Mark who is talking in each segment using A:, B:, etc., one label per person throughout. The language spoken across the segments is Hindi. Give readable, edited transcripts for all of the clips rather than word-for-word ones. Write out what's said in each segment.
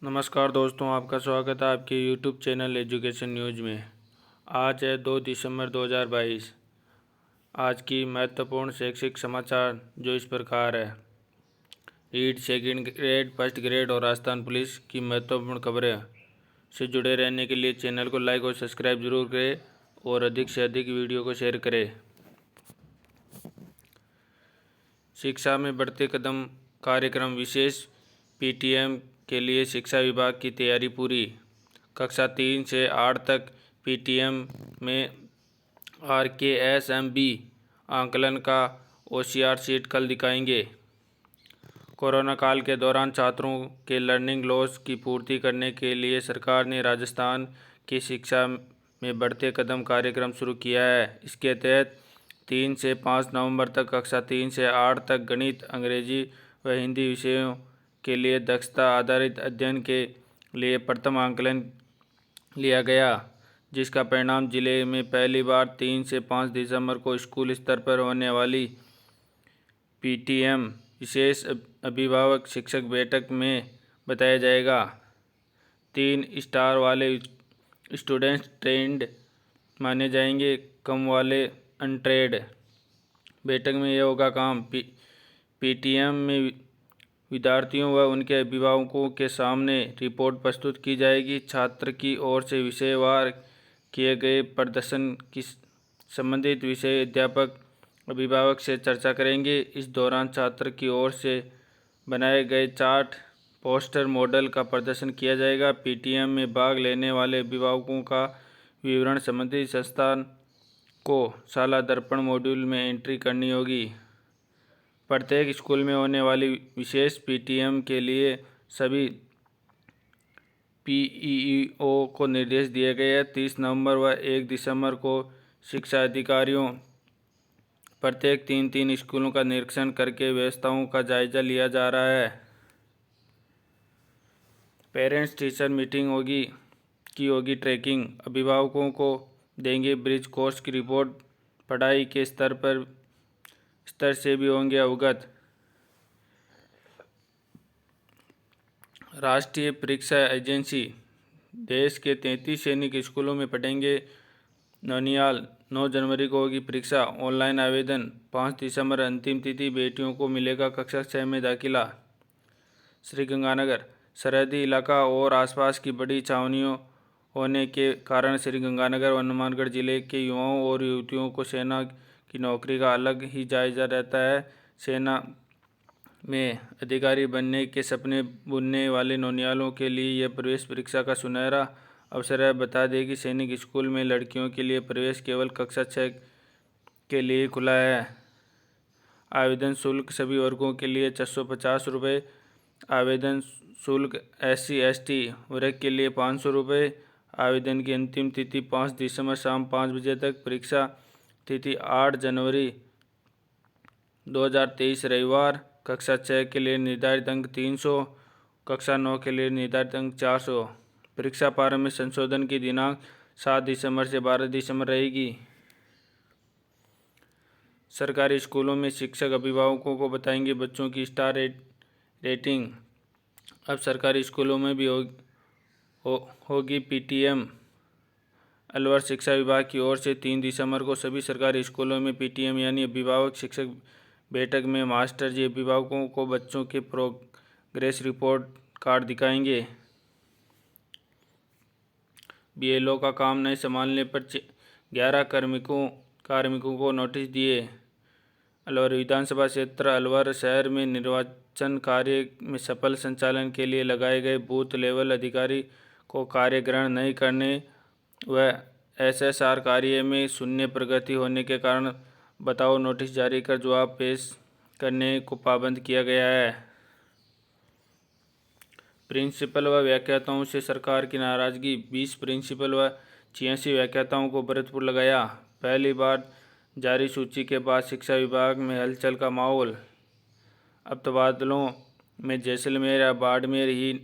A: नमस्कार दोस्तों, आपका स्वागत है आपके यूट्यूब चैनल एजुकेशन न्यूज़ में। आज है 2 दिसंबर 2022। आज की महत्वपूर्ण शैक्षिक समाचार जो इस प्रकार है। Read second grade, first grade और राजस्थान पुलिस की महत्वपूर्ण खबरें से जुड़े रहने के लिए चैनल को लाइक और सब्सक्राइब जरूर करें और अधिक से अधिक वीडियो को शेयर करें। शिक्षा में बढ़ते कदम कार्यक्रम विशेष पीटीएम के लिए शिक्षा विभाग की तैयारी पूरी। कक्षा 3 से 8 तक पीटीएम में आरकेएसएमबी आंकलन का ओसीआर शीट कल दिखाएंगे। कोरोना काल के दौरान छात्रों के लर्निंग लॉस की पूर्ति करने के लिए सरकार ने राजस्थान की शिक्षा में बढ़ते कदम कार्यक्रम शुरू किया है। इसके तहत 3 से 5 नवंबर तक कक्षा 3 से 8 तक गणित, अंग्रेजी व हिंदी विषयों के लिए दक्षता आधारित अध्ययन के लिए प्रथम आंकलन लिया गया, जिसका परिणाम जिले में पहली बार 3 से 5 दिसंबर को स्कूल स्तर पर होने वाली पीटीएम विशेष अभिभावक शिक्षक बैठक में बताया जाएगा। 3 स्टार वाले स्टूडेंट्स ट्रेंड माने जाएंगे, कम वाले अनट्रेड। बैठक में यह होगा काम। पीटीएम में विद्यार्थियों व उनके अभिभावकों के सामने रिपोर्ट प्रस्तुत की जाएगी। छात्र की ओर से विषयवार किए गए प्रदर्शन की संबंधित विषय अध्यापक अभिभावक से चर्चा करेंगे। इस दौरान छात्र की ओर से बनाए गए चार्ट, पोस्टर, मॉडल का प्रदर्शन किया जाएगा। पीटीएम में भाग लेने वाले अभिभावकों का विवरण संबंधित संस्थान को शाला दर्पण मॉड्यूल में एंट्री करनी होगी। प्रत्येक स्कूल में होने वाली विशेष पीटीएम के लिए सभी पीईओ को निर्देश दिए गए हैं। 30 नवंबर व 1 दिसंबर को शिक्षा अधिकारियों प्रत्येक 3 स्कूलों का निरीक्षण करके व्यवस्थाओं का जायजा लिया जा रहा है। पेरेंट्स टीचर मीटिंग होगी ट्रैकिंग। अभिभावकों को देंगे ब्रिज कोर्स की रिपोर्ट। पढ़ाई के स्तर से भी होंगे अवगत। राष्ट्रीय परीक्षा एजेंसी देश के 33 सैनिक स्कूलों में पढ़ेंगे नौनियाल। 9 जनवरी को होगी परीक्षा। ऑनलाइन आवेदन 5 दिसंबर अंतिम तिथि। बेटियों को मिलेगा कक्षा 6 में दाखिला। श्रीगंगानगर सरहदी इलाका और आसपास की बड़ी छावनियों होने के कारण श्रीगंगानगर व हनुमानगढ़ जिले के युवाओं और युवतियों को सेना की नौकरी का अलग ही जायजा रहता है। सेना में अधिकारी बनने के सपने बुनने वाले नौनियालों के लिए यह प्रवेश परीक्षा का सुनहरा अवसर है। बता दें कि सैनिक स्कूल में लड़कियों के लिए प्रवेश केवल कक्षा 6 के लिए खुला है। आवेदन शुल्क सभी वर्गों के लिए 650 रुपये। आवेदन शुल्क SC/ST वर्ग के लिए 500 रुपये। आवेदन की अंतिम तिथि 5 दिसंबर शाम 5 बजे तक। परीक्षा तिथि 8 जनवरी 2023 रविवार। कक्षा 6 के लिए निर्धारित अंक 300, कक्षा 9 के लिए निर्धारित अंक 400। परीक्षा प्रारंभ में संशोधन की दिनांक 7 दिसंबर से 12 दिसंबर रहेगी। सरकारी स्कूलों में शिक्षक अभिभावकों को बताएंगे बच्चों की स्टार रेटिंग। अब सरकारी स्कूलों में भी होगी पीटीएम। अलवर शिक्षा विभाग की ओर से 3 दिसंबर को सभी सरकारी स्कूलों में पीटीएम यानी अभिभावक शिक्षक बैठक में मास्टर जी अभिभावकों को बच्चों के प्रोग्रेस रिपोर्ट कार्ड दिखाएंगे। बीएलओ का काम नहीं संभालने पर 11 कार्मिकों को नोटिस दिए। अलवर विधानसभा क्षेत्र अलवर शहर में निर्वाचन कार्य में सफल संचालन के लिए लगाए गए बूथ लेवल अधिकारी को कार्य ग्रहण नहीं करने व एसएसआर कार्य में शून्य प्रगति होने के कारण बताओ नोटिस जारी कर जवाब पेश करने को पाबंद किया गया है। प्रिंसिपल व व्याख्याताओं से सरकार की नाराजगी। 20 प्रिंसिपल व 86 व्याख्याताओं को भरतपुर लगाया। पहली बार जारी सूची के बाद शिक्षा विभाग में हलचल का माहौल। अब तबादलों में जैसलमेर या बाड़मेर ही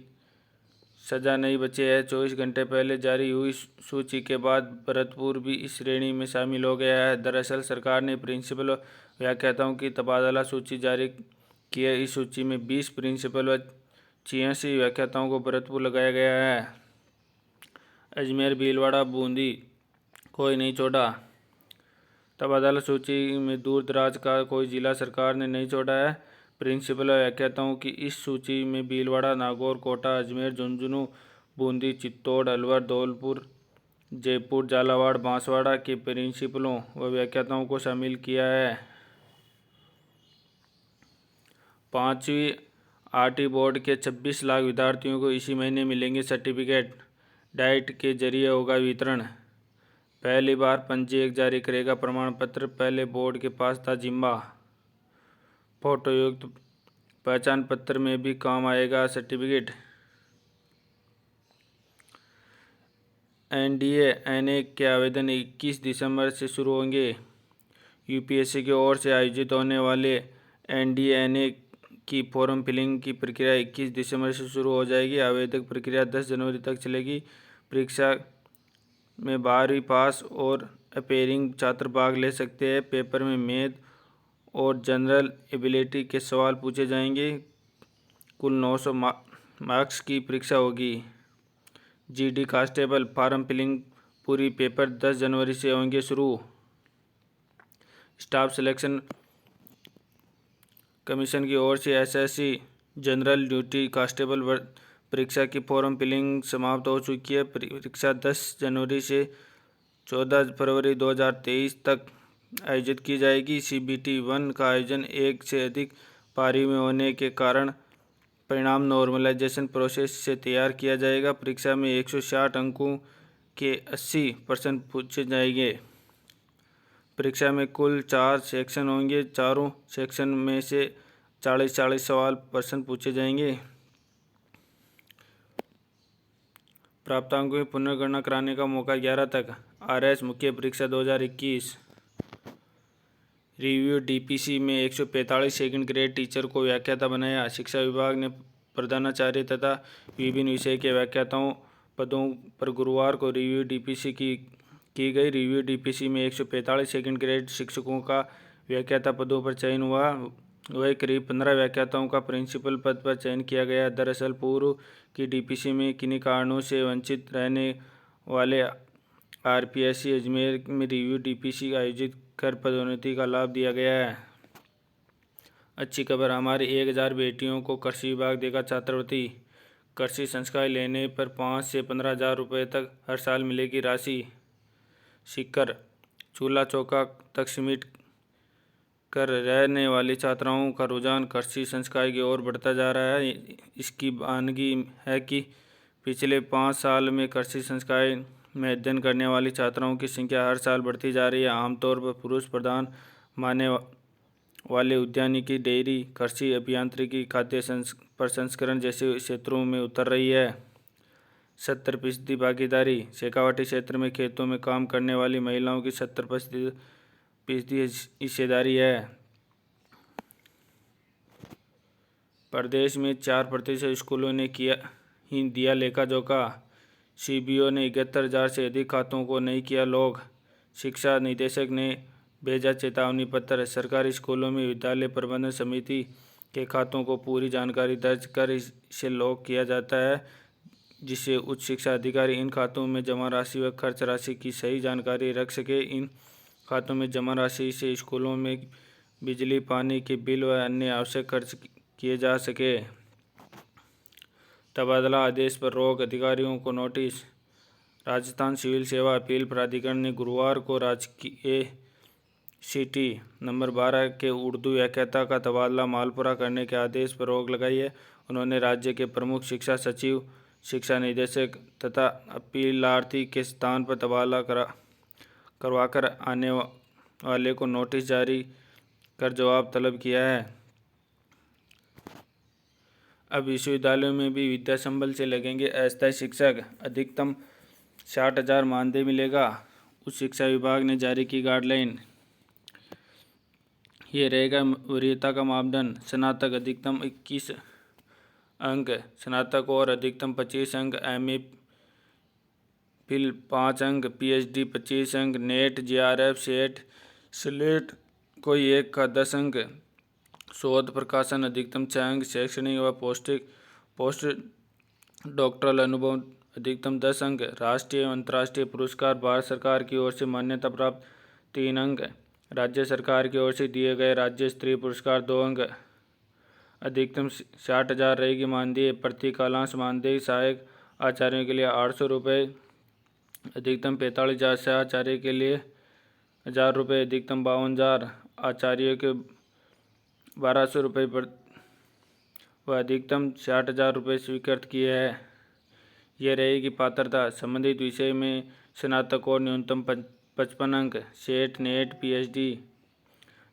A: सजा नहीं बचे है। 24 घंटे पहले जारी हुई सूची के बाद भरतपुर भी इस श्रेणी में शामिल हो गया है। दरअसल सरकार ने प्रिंसिपल व्याख्याताओं की तबादला सूची जारी की है। इस सूची में 20 प्रिंसिपल व 86 व्याख्याताओं को भरतपुर लगाया गया है। अजमेर, भीलवाड़ा, बूंदी कोई नहीं छोड़ा। तबादला सूची में दूर दराज का कोई जिला सरकार ने नहीं छोड़ा है। प्रिंसिपल व्याख्याताओं की इस सूची में भीलवाड़ा, नागौर, कोटा, अजमेर, झुंझुनू, बूंदी, चित्तौड़, अलवर, धौलपुर, जयपुर, झालावाड़, बांसवाड़ा के प्रिंसिपलों व व्याख्याताओं को शामिल किया है। 5वीं आरटी बोर्ड के 26 लाख विद्यार्थियों को इसी महीने मिलेंगे सर्टिफिकेट। डाइट के जरिए होगा वितरण। पहली बार पंजीयक जारी करेगा प्रमाण पत्र, पहले बोर्ड के पास था जिम्मा। फोटोयुक्त पहचान पत्र में भी काम आएगा सर्टिफिकेट। एनडीए एनए के आवेदन 21 दिसंबर से शुरू होंगे। यूपीएससी की ओर से आयोजित होने वाले एनडीए एनए की फॉर्म फिलिंग की प्रक्रिया 21 दिसंबर से शुरू हो जाएगी। आवेदक प्रक्रिया 10 जनवरी तक चलेगी। परीक्षा में 12वीं पास और अपेयरिंग छात्र भाग ले सकते हैं। पेपर में मैथ और जनरल एबिलिटी के सवाल पूछे जाएंगे। कुल 900 मार्क्स की परीक्षा होगी। जीडी कांस्टेबल फॉर्म फिलिंग पूरी पेपर 10 जनवरी से होंगे शुरू। स्टाफ सिलेक्शन कमीशन की ओर से एसएससी जनरल ड्यूटी कांस्टेबल परीक्षा की फॉर्म फिलिंग समाप्त हो चुकी है। परीक्षा 10 जनवरी से 14 फरवरी 2023 तक आयोजित की जाएगी। सीबीटी 1 का आयोजन एक से अधिक पारी में होने के कारण परिणाम नॉर्मलाइजेशन प्रोसेस से तैयार किया जाएगा। परीक्षा में 160 अंकों के 80% पूछे जाएंगे। परीक्षा में कुल 4 सेक्शन होंगे। चारों सेक्शन में से 40-40 सवाल प्रश्न पूछे जाएंगे। प्राप्तांकों की पुनर्गणना कराने का मौका 11 तक। आरएस मुख्य परीक्षा 2021 रिव्यू डीपीसी में 145 सेकंड ग्रेड टीचर को व्याख्याता बनाया। शिक्षा विभाग ने प्रधानाचार्य तथा विभिन्न विषय के व्याख्याताओं पदों पर गुरुवार को रिव्यू डीपीसी की गई। रिव्यू डीपीसी में 145 सेकंड ग्रेड शिक्षकों का व्याख्याता पदों पर चयन हुआ। वही करीब 15 व्याख्याताओं का प्रिंसिपल पद पर चयन किया गया। दरअसल पूर्व की डीपीसी में किन्हीं कारणों से वंचित रहने वाले आरपीएससी अजमेर में रिव्यू डीपीसी आयोजित कर पदोन्नति का लाभ दिया गया है। अच्छी खबर, हमारी 1000 बेटियों को कृषि विभाग देगा छात्रवृत्ति। कृषि संस्कार लेने पर 5 से 15 हज़ार रुपये तक हर साल मिलेगी राशि। सीकर चूल्हा चौका तक सीमित कर रहने वाली छात्राओं का रुझान कृषि संस्कार की ओर बढ़ता जा रहा है। इसकी वानगी है कि पिछले 5 साल में कृषि संस्कार में अध्ययन करने वाली छात्राओं की संख्या हर साल बढ़ती जा रही है। आमतौर पर पुरुष प्रधान मानने वाले उद्यानिकी, डेयरी, कृषि अभियांत्रिकी, खाद्य प्रसंस्करण जैसे क्षेत्रों में उतर रही है। 70% भागीदारी। शेखावाटी क्षेत्र में खेतों में काम करने वाली महिलाओं की 70% हिस्सेदारी है। प्रदेश में 4% स्कूलों ने दिया लेखा जोखा। सीबीओ ने 71,000 से अधिक खातों को नहीं किया लॉक। शिक्षा निदेशक ने भेजा चेतावनी पत्र। सरकारी स्कूलों में विद्यालय प्रबंधन समिति के खातों को पूरी जानकारी दर्ज कर इसे लॉक किया जाता है, जिससे उच्च शिक्षा अधिकारी इन खातों में जमा राशि व खर्च राशि की सही जानकारी रख सके। इन खातों में जमा राशि से स्कूलों में बिजली, पानी के बिल व अन्य आवश्यक खर्च किए जा सके। तबादला आदेश पर रोक, अधिकारियों को नोटिस। राजस्थान सिविल सेवा अपील प्राधिकरण ने गुरुवार को राजकीय सिटी नंबर 12 के उर्दू व्याख्याता का तबादला मालपुरा करने के आदेश पर रोक लगाई है। उन्होंने राज्य के प्रमुख शिक्षा सचिव, शिक्षा निदेशक तथा अपीलार्थी के स्थान पर तबादला करवाकर आने वाले को नोटिस जारी कर जवाब तलब किया है। अब विश्वविद्यालयों में भी विद्या संबल से लगेंगे अस्थायी शिक्षक। अधिकतम 60,000 मानदेय मिलेगा। उच्च शिक्षा विभाग ने जारी की गाइडलाइन। ये रहेगा वरीयता का मापदंड। स्नातक अधिकतम 21 अंक, स्नातक और अधिकतम 25 अंक, एमए फिल 5 अंक, पीएचडी 25 अंक, नेट, जेआरएफ, सेट, स्लेट कोई एक का 10 अंक, शोध प्रकाशन अधिकतम 6 अंक, शैक्षणिक व पोस्ट डॉक्टरल अनुभव अधिकतम 10 अंक। राष्ट्रीय एवं अंतर्राष्ट्रीय पुरस्कार भारत सरकार की ओर से मान्यता प्राप्त 3 अंक। राज्य सरकार की ओर से दिए गए राज्य स्तरीय पुरस्कार 2 अंक। अधिकतम 60,000 रहेगी मानदेय प्रति कालांश मानदेय। सहायक आचार्यों के लिए 800 रुपये। अधिकतम 45,000 सहाचार्य के लिए 1,000 रुपये। अधिकतम 52,000 आचार्यों के 1,200 रुपये व अधिकतम 60,000 रुपये स्वीकृत किए हैं। यह रहेगी पात्रता। संबंधित विषय में स्नातक और न्यूनतम 55 अंक। Set net PhD.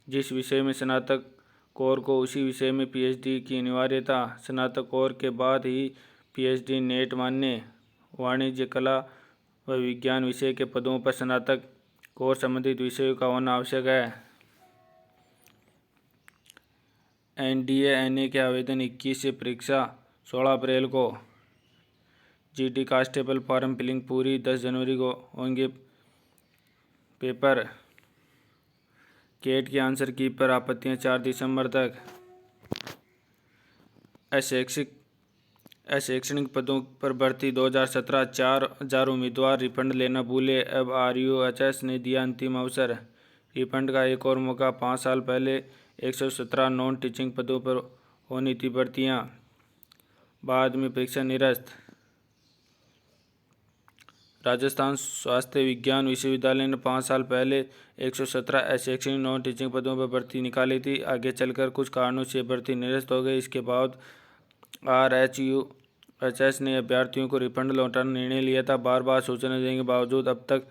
A: जिस विषय में स्नातक कोर को उसी विषय में पीएचडी की अनिवार्यता। स्नातक कोर के बाद ही पीएचडी नेट मान्य। वाणिज्य कला व विज्ञान विषय के पदों पर स्नातक कोर संबंधित विषयों का होना आवश्यक है। एनडीए एनए के आवेदन 21 से परीक्षा 16 अप्रैल को। जीडी कांस्टेबल फॉर्म फिलिंग पूरी 10 जनवरी को होंगे पेपर। केट के आंसर की पर आपत्तियां 4 दिसंबर तक। अशैक्षणिक पदों पर भर्ती 2017 4,000 उम्मीदवार रिफंड लेना भूले। अब आरयूएचएस ने दिया अंतिम अवसर। रिफंड का एक और मौका। 5 साल पहले 117 नॉन टीचिंग पदों पर होनी थी भर्तियां, बाद में परीक्षा निरस्त। राजस्थान स्वास्थ्य विज्ञान विश्वविद्यालय ने 5 साल पहले 117 अशैक्षणिक नॉन टीचिंग पदों पर भर्ती निकाली थी। आगे चलकर कुछ कारणों से भर्ती निरस्त हो गई। इसके बाद आरयूएचएस ने अभ्यर्थियों को रिफंड लौटाने निर्णय लिया था। बार बार सूचना देने के बावजूद अब तक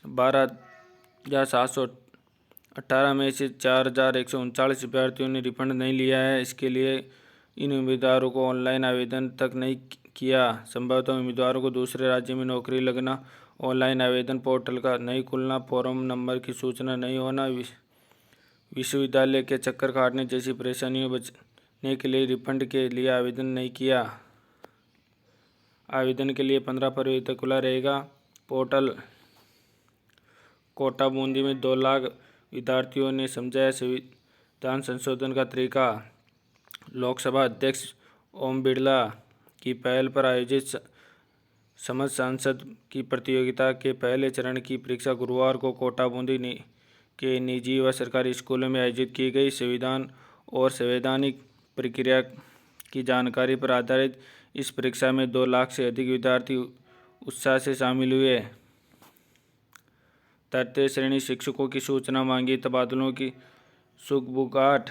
A: 12,718 में से 4,139 अभ्यर्थियों ने रिफंड नहीं लिया है। इसके लिए इन उम्मीदवारों को ऑनलाइन आवेदन तक नहीं किया। संभवतः उम्मीदवारों को दूसरे राज्य में नौकरी लगना, ऑनलाइन आवेदन पोर्टल का नहीं खुलना, फॉर्म नंबर की सूचना नहीं होना, विश्वविद्यालय के चक्कर काटने जैसी परेशानियों बचने के लिए रिफंड के लिए आवेदन नहीं किया। आवेदन के लिए 15 फरवरी तक खुला रहेगा पोर्टल। कोटा बूंदी में 2 लाख विद्यार्थियों ने समझाया संविधान संशोधन का तरीका। लोकसभा अध्यक्ष ओम बिरला की पहल पर आयोजित समझ सांसद की प्रतियोगिता के पहले चरण की परीक्षा गुरुवार को कोटा बूंदी के निजी व सरकारी स्कूलों में आयोजित की गई। संविधान और संवैधानिक प्रक्रिया की जानकारी पर आधारित इस परीक्षा में 2 लाख से अधिक विद्यार्थी उत्साह से शामिल हुए। तृतीय श्रेणी शिक्षकों की सूचना मांगी। तबादलों की सुगबुगाहट।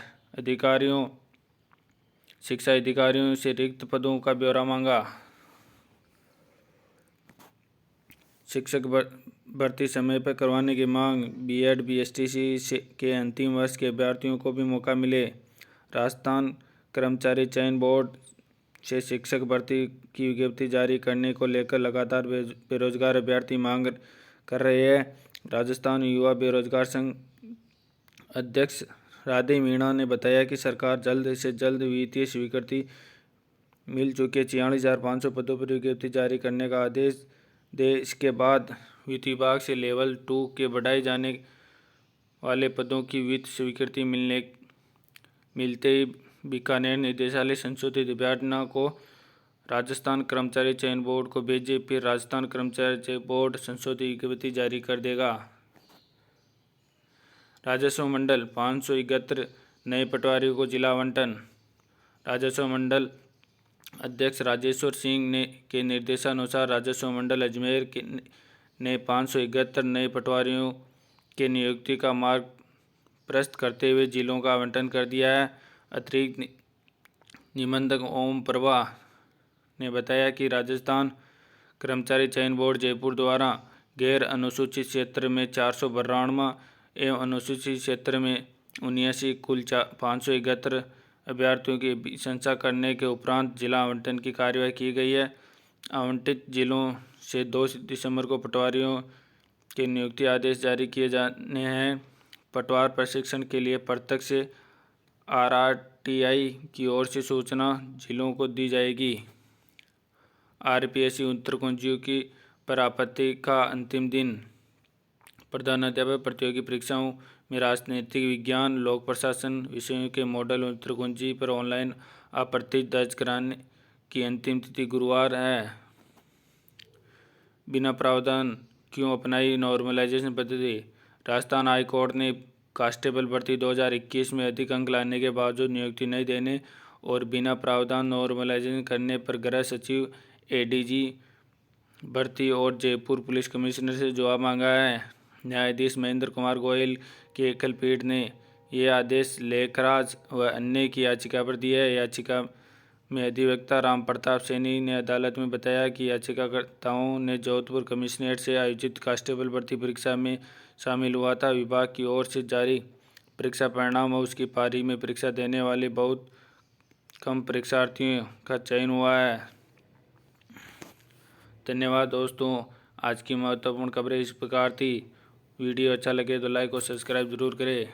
A: शिक्षा अधिकारियों से रिक्त पदों का ब्यौरा मांगा। शिक्षक भर्ती समय पर करवाने की मांग। बीएड बीएसटीसी के अंतिम वर्ष के अभ्यर्थियों को भी मौका मिले। राजस्थान कर्मचारी चयन बोर्ड से शिक्षक भर्ती की विज्ञप्ति जारी करने को लेकर लगातार बेरोजगार अभ्यर्थी मांग कर रहे हैं। राजस्थान युवा बेरोजगार संघ अध्यक्ष राधे मीणा ने बताया कि सरकार जल्द से जल्द वित्तीय स्वीकृति मिल चुके 46,500 पदों पर विज्ञप्ति जारी करने का आदेश दे। इसके बाद वित्त विभाग से लेवल 2 के बढ़ाए जाने वाले पदों की वित्त स्वीकृति मिलते ही बीकानेर निदेशालय संशोधित अभ्यर्थना को राजस्थान कर्मचारी चयन बोर्ड को भेजे। फिर राजस्थान कर्मचारी चयन बोर्ड संशोधित विज्ञप्ति जारी कर देगा। राजस्व मंडल 571 नए पटवारियों को जिला आवंटन। राजस्व मंडल अध्यक्ष राजेश्वर सिंह के निर्देशानुसार राजस्व मंडल अजमेर ने 571 नए पटवारियों के नियुक्ति का मार्ग प्रशस्त करते हुए जिलों का आवंटन कर दिया है। अतिरिक्त निबंधक ओम प्रभा ने बताया कि राजस्थान कर्मचारी चयन बोर्ड जयपुर द्वारा गैर अनुसूचित क्षेत्र में 492 एवं अनुसूचित क्षेत्र में 79 कुल 571 अभ्यर्थियों की प्रशंसा करने के उपरांत जिला आवंटन की कार्यवाही की गई है। आवंटित जिलों से 2 दिसंबर को पटवारियों के नियुक्ति आदेश जारी किए जाने हैं। पटवार प्रशिक्षण के लिए प्रत्यक्ष आरआरटीआई की ओर से सूचना जिलों को दी जाएगी। आरपीएससी उत्तरकुंजियों की पर आपत्ति का अंतिम दिन। प्रधानाध्यापक प्रतियोगी परीक्षाओं में राजनीतिक विज्ञान, लोक प्रशासन विषयों के मॉडल उत्तरकुंजी पर ऑनलाइन आपत्ति दर्ज की अंतिम तिथि गुरुवार है। बिना प्रावधान क्यों अपनाई नॉर्मलाइजेशन पद्धति? राजस्थान हाई कोर्ट ने कांस्टेबल भर्ती 2021 में अधिक अंक लाने के बावजूद नियुक्ति नहीं देने और बिना प्रावधान नॉर्मलाइजेशन करने पर गृह सचिव, एडीजी भर्ती और जयपुर पुलिस कमिश्नर से जवाब मांगा है। न्यायाधीश महेंद्र कुमार गोयल की एकल पीठ ने यह आदेश लेखराज व अन्य की याचिका पर दिया है। याचिका में अधिवक्ता राम प्रताप सैनी ने अदालत में बताया कि याचिकाकर्ताओं ने जोधपुर कमिश्नरेट से आयोजित कांस्टेबल भर्ती परीक्षा में शामिल हुआ था। विभाग की ओर से जारी परीक्षा परिणाम और उसकी पारी में परीक्षा देने वाले बहुत कम परीक्षार्थियों का चयन हुआ है। धन्यवाद दोस्तों, आज की महत्वपूर्ण खबरें इस प्रकार थी। वीडियो अच्छा लगे तो लाइक और सब्सक्राइब जरूर करें।